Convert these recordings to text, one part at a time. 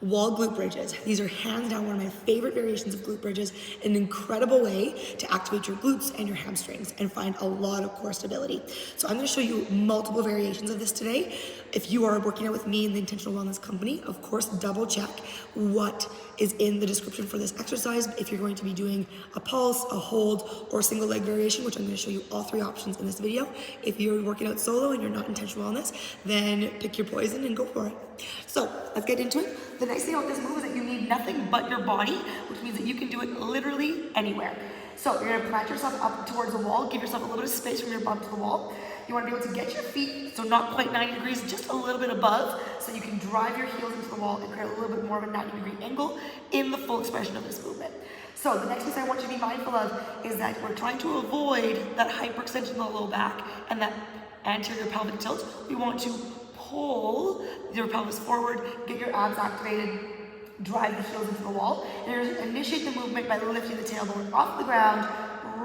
Wall glute bridges. These are hands down one of my favorite variations of glute bridges, an incredible way to activate your glutes and your hamstrings and find a lot of core stability. So I'm gonna show you multiple variations of this today. If you are working out with me in the Intentional Wellness Company, of course, double check what is in the description for this exercise. If you're going to be doing a pulse, a hold, or a single leg variation, which I'm gonna show you all three options in this video. If you're working out solo and you're not intentional wellness, then pick your poison and go for it. So let's get into it. The nice thing about this move is that you need nothing but your body, which means that you can do it literally anywhere. So you're gonna plant yourself up towards the wall, give yourself a little bit of space from your bum to the wall. You wanna be able to get your feet, so not quite 90 degrees, just a little bit above, so you can drive your heels into the wall and create a little bit more of a 90-degree angle in the full expression of this movement. So the next thing I want you to be mindful of is that we're trying to avoid that hyperextension of the low back and that anterior pelvic tilt. We want to pull your pelvis forward, get your abs activated, drive the heels into the wall, and you're going to initiate the movement by lifting the tailbone off the ground,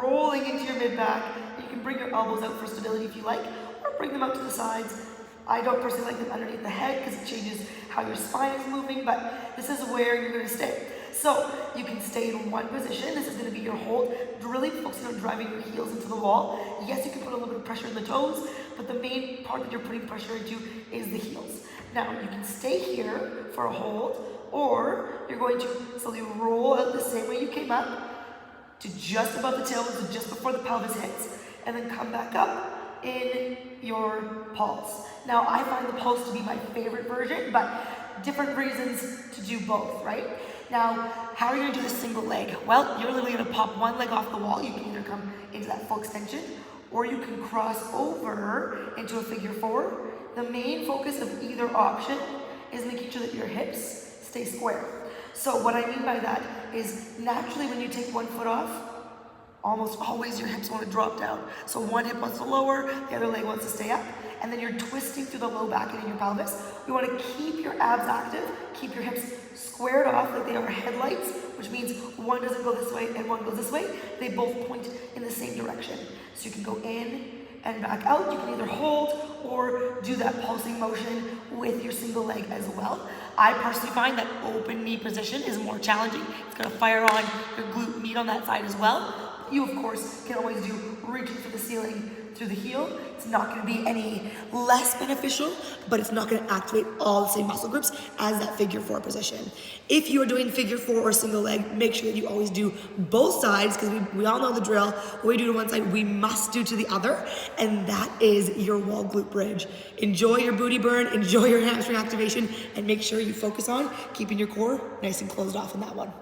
rolling into your mid-back. You can bring your elbows out for stability if you like, or bring them out to the sides. I don't personally like them underneath the head because it changes how your spine is moving, but this is where you're going to stay. So you can stay in one position. This is going to be your hold, really focusing on driving your heels into the wall. Yes, you can put a little bit of pressure in the toes, but the main part that you're putting pressure into is the heels. Now you can stay here for a hold, or you're going to slowly roll out the same way you came up to just above the tailbone, so just before the pelvis hits, and then come back up in your pulse. Now I find the pulse to be my favorite version, but different reasons to do both, right? Now, how are you gonna do this single leg? Well, you're literally gonna pop one leg off the wall. You can either come into that full extension, or you can cross over into a figure four. The main focus of either option is making sure that your hips stay square. So what I mean by that is naturally when you take one foot off, almost always your hips want to drop down. So one hip wants to lower, the other leg wants to stay up, and then you're twisting through the low back and in your pelvis. You want to keep your abs active, keep your hips squared off like they are headlights, which means one doesn't go this way and one goes this way. They both point in the same direction. So you can go in and back out. You can either hold or do that pulsing motion with your single leg as well. I personally find that open knee position is more challenging. It's gonna fire on your glute meat on that side as well. You, of course, can always do reaching for the ceiling through the heel. It's not going to be any less beneficial, but it's not going to activate all the same muscle groups as that figure four position. If you are doing figure four or single leg, make sure that you always do both sides, because we all know the drill. What we do to one side, we must do to the other, and that is your wall glute bridge. Enjoy your booty burn, enjoy your hamstring activation, and make sure you focus on keeping your core nice and closed off in that one.